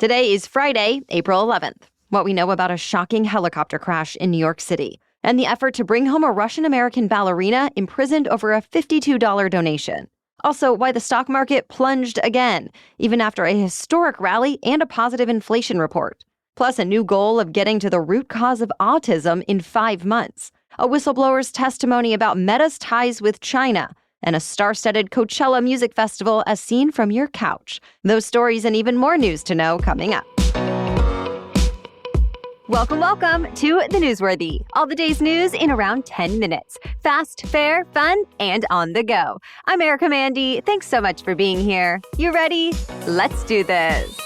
Today is Friday, April 11th. What we know about a shocking helicopter crash in New York City and the effort to bring home a Russian-American ballerina imprisoned over a $52 donation. Also, why the stock market plunged again, even after a historic rally and a positive inflation report. Plus, a new goal of getting to the root cause of autism in 5 months. A whistleblower's testimony about Meta's ties with China, and a star-studded Coachella music festival as seen from your couch. Those stories and even more news to know coming up. Welcome to The Newsworthy. All the day's news in around 10 minutes. Fast, fair, fun, and on the go. I'm Erica Mandy. Thanks so much for being here. You ready? Let's do this.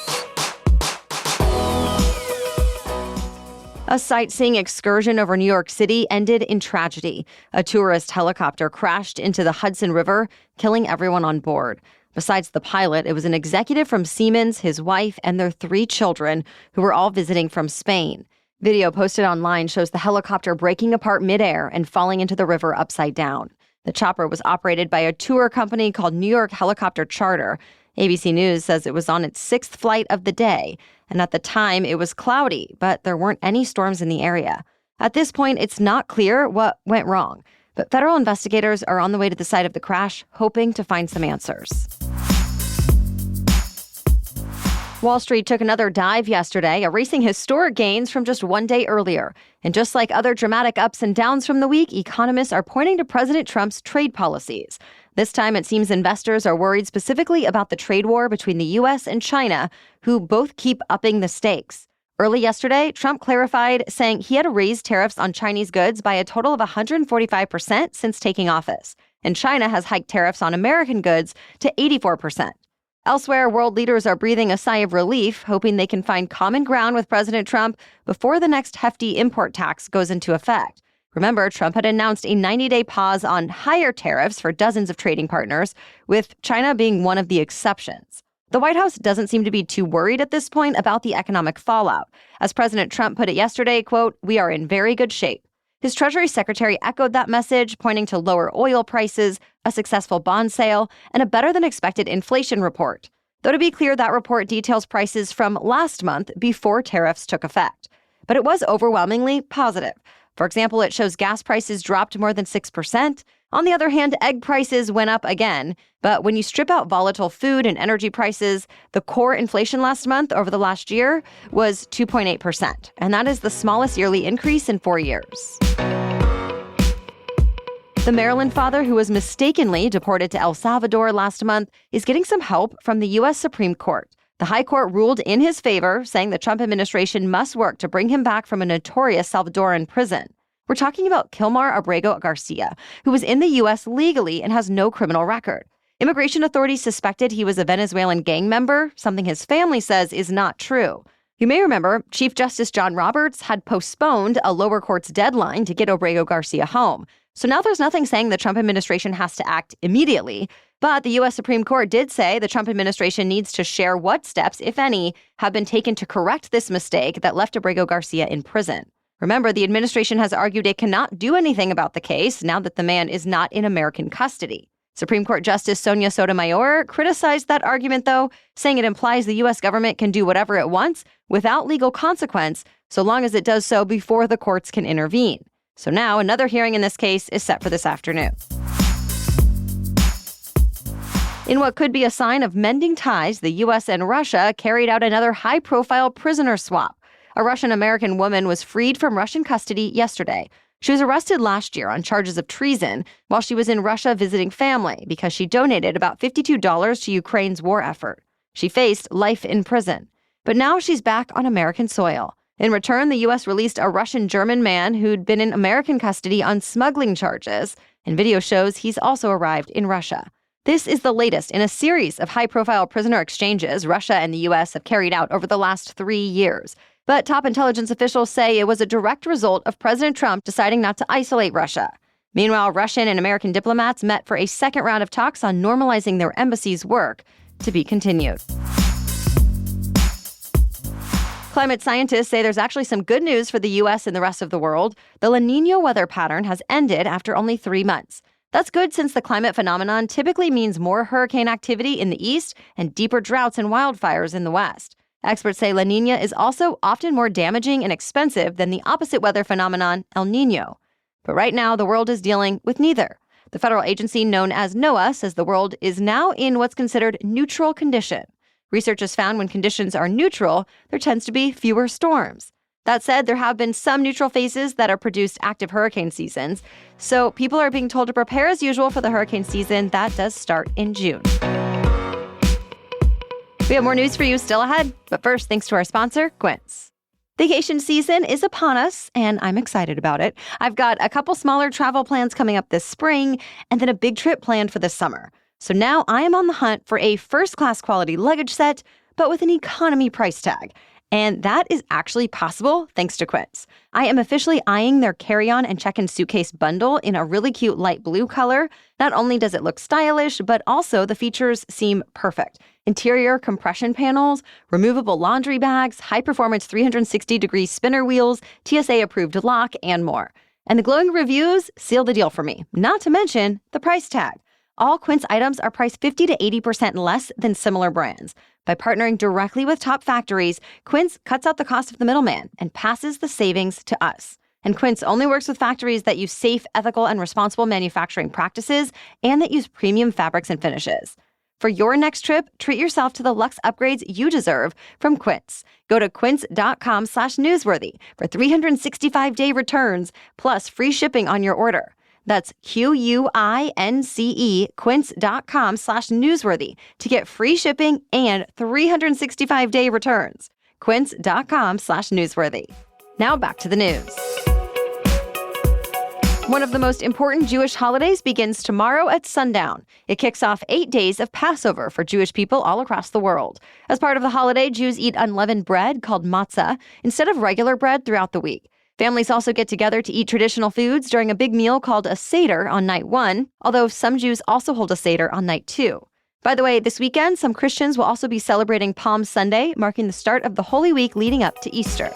A sightseeing excursion over New York City ended in tragedy. A tourist helicopter crashed into the Hudson River, killing everyone on board. Besides the pilot, it was an executive from Siemens, his wife, and their 3 children, who were all visiting from Spain. Video posted online shows the helicopter breaking apart midair and falling into the river upside down. The chopper was operated by a tour company called New York Helicopter Charter. ABC News says it was on its 6th flight of the day, and at the time it was cloudy, but there weren't any storms in the area. At this point, it's not clear what went wrong, but federal investigators are on the way to the site of the crash, hoping to find some answers. Wall Street took another dive yesterday, erasing historic gains from just one day earlier. And just like other dramatic ups and downs from the week, economists are pointing to President Trump's trade policies. This time, it seems investors are worried specifically about the trade war between the U.S. and China, who both keep upping the stakes. Early yesterday, Trump clarified, saying he had raised tariffs on Chinese goods by a total of 145% since taking office. And China has hiked tariffs on American goods to 84%. Elsewhere, world leaders are breathing a sigh of relief, hoping they can find common ground with President Trump before the next hefty import tax goes into effect. Remember, Trump had announced a 90-day pause on higher tariffs for dozens of trading partners, with China being one of the exceptions. The White House doesn't seem to be too worried at this point about the economic fallout. As President Trump put it yesterday, quote, "We are in very good shape." His Treasury Secretary echoed that message, pointing to lower oil prices, a successful bond sale, and a better-than-expected inflation report. Though to be clear, that report details prices from last month before tariffs took effect. But it was overwhelmingly positive. For example, it shows gas prices dropped more than 6%. On the other hand, egg prices went up again. But when you strip out volatile food and energy prices, the core inflation last month over the last year was 2.8%. And that is the smallest yearly increase in 4 years. The Maryland father who was mistakenly deported to El Salvador last month is getting some help from the U.S. Supreme Court. The High Court ruled in his favor, saying the Trump administration must work to bring him back from a notorious Salvadoran prison. We're talking about Kilmar Abrego Garcia, who was in the U.S. legally and has no criminal record. Immigration authorities suspected he was a Venezuelan gang member, something his family says is not true. You may remember Chief Justice John Roberts had postponed a lower court's deadline to get Abrego Garcia home. So now there's nothing saying the Trump administration has to act immediately. But the U.S. Supreme Court did say the Trump administration needs to share what steps, if any, have been taken to correct this mistake that left Abrego Garcia in prison. Remember, the administration has argued it cannot do anything about the case now that the man is not in American custody. Supreme Court Justice Sonia Sotomayor criticized that argument, though, saying it implies the U.S. government can do whatever it wants without legal consequence, so long as it does so before the courts can intervene. So now another hearing in this case is set for this afternoon. In what could be a sign of mending ties, the U.S. and Russia carried out another high-profile prisoner swap. A Russian-American woman was freed from Russian custody yesterday. She was arrested last year on charges of treason while she was in Russia visiting family because she donated about $52 to Ukraine's war effort. She faced life in prison. But now she's back on American soil. In return, the U.S. released a Russian-German man who'd been in American custody on smuggling charges, and video shows he's also arrived in Russia. This is the latest in a series of high-profile prisoner exchanges Russia and the U.S. have carried out over the last 3 years. But top intelligence officials say it was a direct result of President Trump deciding not to isolate Russia. Meanwhile, Russian and American diplomats met for a second round of talks on normalizing their embassy's work, to be continued. Climate scientists say there's actually some good news for the U.S. and the rest of the world. The La Niña weather pattern has ended after only 3 months. That's good since the climate phenomenon typically means more hurricane activity in the east and deeper droughts and wildfires in the west. Experts say La Niña is also often more damaging and expensive than the opposite weather phenomenon, El Niño. But right now, the world is dealing with neither. The federal agency known as NOAA says the world is now in what's considered neutral condition. Research has found when conditions are neutral, there tends to be fewer storms. That said, there have been some neutral phases that are produced active hurricane seasons, so people are being told to prepare as usual for the hurricane season that does start in June. We have more news for you still ahead, but first, thanks to our sponsor, Quince. Vacation season is upon us, and I'm excited about it. I've got a couple smaller travel plans coming up this spring, and then a big trip planned for this summer. So now I am on the hunt for a first-class quality luggage set, but with an economy price tag. And that is actually possible thanks to Quince. I am officially eyeing their carry-on and check-in suitcase bundle in a really cute light blue color. Not only does it look stylish, but also the features seem perfect. Interior compression panels, removable laundry bags, high-performance 360-degree spinner wheels, TSA-approved lock, and more. And the glowing reviews seal the deal for me, not to mention the price tag. All Quince items are priced 50 to 80% less than similar brands. By partnering directly with top factories, Quince cuts out the cost of the middleman and passes the savings to us. And Quince only works with factories that use safe, ethical, and responsible manufacturing practices and that use premium fabrics and finishes. For your next trip, treat yourself to the luxe upgrades you deserve from Quince. Go to quince.com/newsworthy for 365-day returns plus free shipping on your order. That's QUINCE, quince.com/newsworthy to get free shipping and 365-day returns. Quince.com/newsworthy. Now back to the news. One of the most important Jewish holidays begins tomorrow at sundown. It kicks off 8 days of Passover for Jewish people all across the world. As part of the holiday, Jews eat unleavened bread called matzah instead of regular bread throughout the week. Families also get together to eat traditional foods during a big meal called a Seder on night 1, although some Jews also hold a Seder on night 2. By the way, this weekend, some Christians will also be celebrating Palm Sunday, marking the start of the Holy Week leading up to Easter.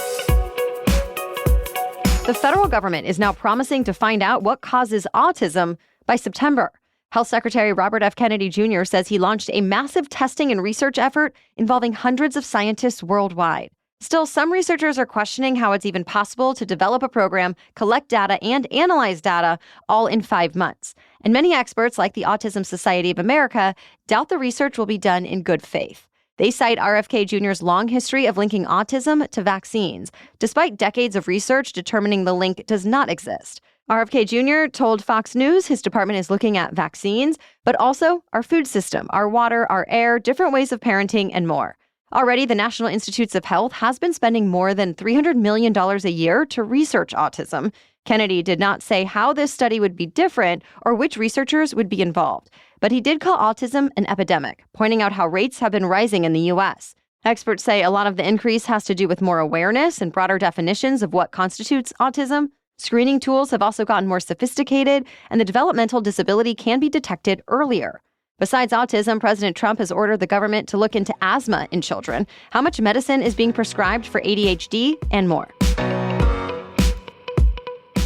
The federal government is now promising to find out what causes autism by September. Health Secretary Robert F. Kennedy Jr. says he launched a massive testing and research effort involving hundreds of scientists worldwide. Still, some researchers are questioning how it's even possible to develop a program, collect data, and analyze data all in 5 months. And many experts, like the Autism Society of America, doubt the research will be done in good faith. They cite RFK Jr.'s long history of linking autism to vaccines, despite decades of research determining the link does not exist. RFK Jr. told Fox News his department is looking at vaccines, but also our food system, our water, our air, different ways of parenting, and more. Already, the National Institutes of Health has been spending more than $300 million a year to research autism. Kennedy did not say how this study would be different or which researchers would be involved, but he did call autism an epidemic, pointing out how rates have been rising in the U.S. Experts say a lot of the increase has to do with more awareness and broader definitions of what constitutes autism. Screening tools have also gotten more sophisticated, and the developmental disability can be detected earlier. Besides autism, President Trump has ordered the government to look into asthma in children, how much medicine is being prescribed for ADHD, and more.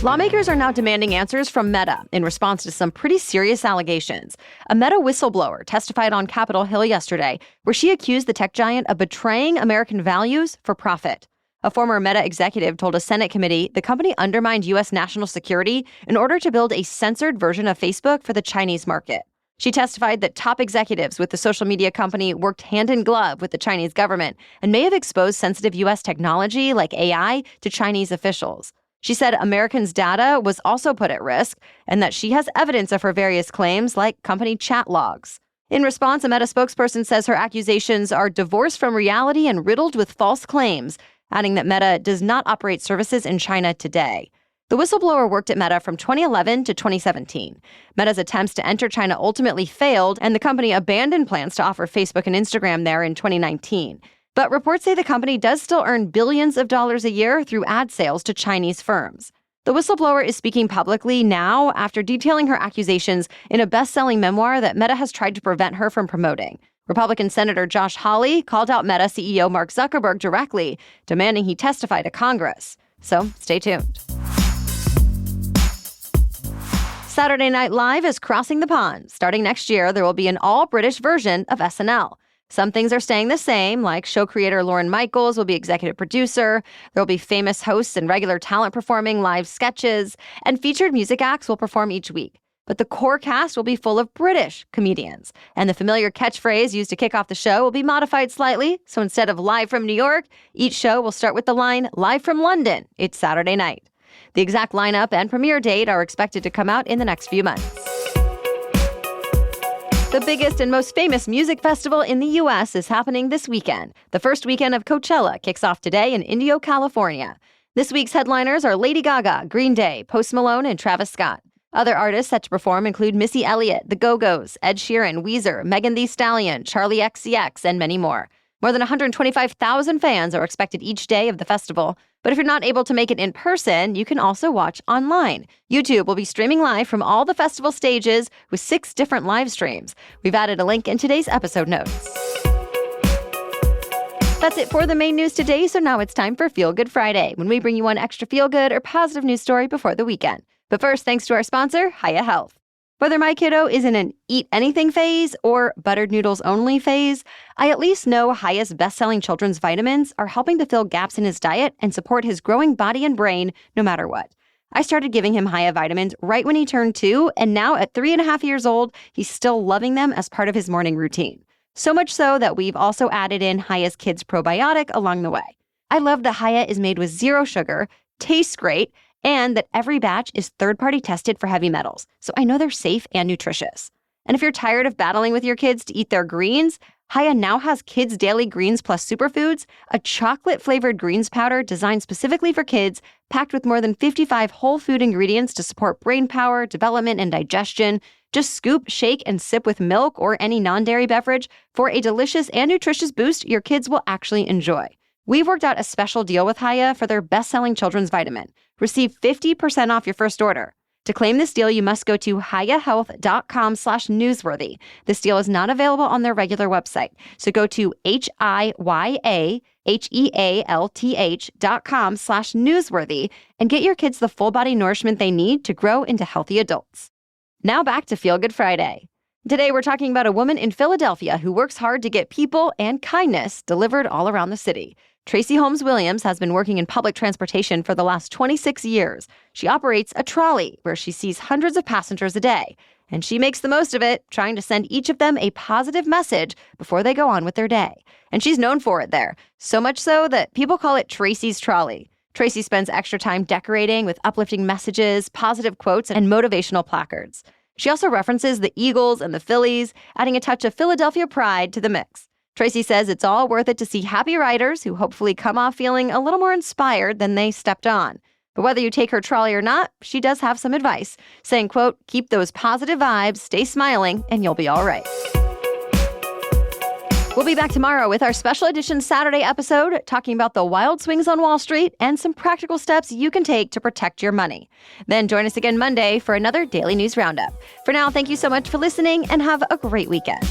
Lawmakers are now demanding answers from Meta in response to some pretty serious allegations. A Meta whistleblower testified on Capitol Hill yesterday, where she accused the tech giant of betraying American values for profit. A former Meta executive told a Senate committee the company undermined U.S. national security in order to build a censored version of Facebook for the Chinese market. She testified that top executives with the social media company worked hand in glove with the Chinese government and may have exposed sensitive U.S. technology like AI to Chinese officials. She said Americans' data was also put at risk and that she has evidence of her various claims like company chat logs. In response, a Meta spokesperson says her accusations are divorced from reality and riddled with false claims, adding that Meta does not operate services in China today. The whistleblower worked at Meta from 2011 to 2017. Meta's attempts to enter China ultimately failed, and the company abandoned plans to offer Facebook and Instagram there in 2019. But reports say the company does still earn billions of dollars a year through ad sales to Chinese firms. The whistleblower is speaking publicly now after detailing her accusations in a best-selling memoir that Meta has tried to prevent her from promoting. Republican Senator Josh Hawley called out Meta CEO Mark Zuckerberg directly, demanding he testify to Congress. So stay tuned. Saturday Night Live is crossing the pond. Starting next year, there will be an all-British version of SNL. Some things are staying the same, like show creator Lauren Michaels will be executive producer, there will be famous hosts and regular talent performing live sketches, and featured music acts will perform each week. But the core cast will be full of British comedians, and the familiar catchphrase used to kick off the show will be modified slightly, so instead of live from New York, each show will start with the line, live from London, it's Saturday night. The exact lineup and premiere date are expected to come out in the next few months. The biggest and most famous music festival in the U.S. is happening this weekend. The first weekend of Coachella kicks off today in Indio, California. This week's headliners are Lady Gaga, Green Day, Post Malone, and Travis Scott. Other artists set to perform include Missy Elliott, The Go-Go's, Ed Sheeran, Weezer, Megan Thee Stallion, Charli XCX, and many more. More than 125,000 fans are expected each day of the festival. But if you're not able to make it in person, you can also watch online. YouTube will be streaming live from all the festival stages with 6 different live streams. We've added a link in today's episode notes. That's it for the main news today, so now it's time for Feel Good Friday, when we bring you one extra feel-good or positive news story before the weekend. But first, thanks to our sponsor, Hiya Health. Whether my kiddo is in an eat anything phase or buttered noodles only phase, I at least know Hiya's best-selling children's vitamins are helping to fill gaps in his diet and support his growing body and brain no matter what. I started giving him Hiya vitamins right when he turned 2, and now at 3.5 years old, he's still loving them as part of his morning routine. So much so that we've also added in Hiya's Kids Probiotic along the way. I love that Hiya is made with 0 sugar, tastes great, and that every batch is third-party tested for heavy metals, so I know they're safe and nutritious. And if you're tired of battling with your kids to eat their greens, Hiya now has Kids Daily Greens Plus Superfoods, a chocolate-flavored greens powder designed specifically for kids, packed with more than 55 whole food ingredients to support brain power, development, and digestion. Just scoop, shake, and sip with milk or any non-dairy beverage for a delicious and nutritious boost your kids will actually enjoy. We've worked out a special deal with Hiya for their best-selling children's vitamin. Receive 50% off your first order. To claim this deal, you must go to hiyahealth.com/newsworthy. This deal is not available on their regular website. So go to hiyahealth.com/newsworthy and get your kids the full body nourishment they need to grow into healthy adults. Now back to Feel Good Friday. Today, we're talking about a woman in Philadelphia who works hard to get people and kindness delivered all around the city. Tracy Holmes Williams has been working in public transportation for the last 26 years. She operates a trolley where she sees hundreds of passengers a day, and she makes the most of it, trying to send each of them a positive message before they go on with their day. And she's known for it there, so much so that people call it Tracy's Trolley. Tracy spends extra time decorating with uplifting messages, positive quotes, and motivational placards. She also references the Eagles and the Phillies, adding a touch of Philadelphia pride to the mix. Tracy says it's all worth it to see happy riders who hopefully come off feeling a little more inspired than they stepped on. But whether you take her trolley or not, she does have some advice, saying, quote, keep those positive vibes, stay smiling, and you'll be all right. We'll be back tomorrow with our special edition Saturday episode, talking about the wild swings on Wall Street and some practical steps you can take to protect your money. Then join us again Monday for another Daily News Roundup. For now, thank you so much for listening and have a great weekend.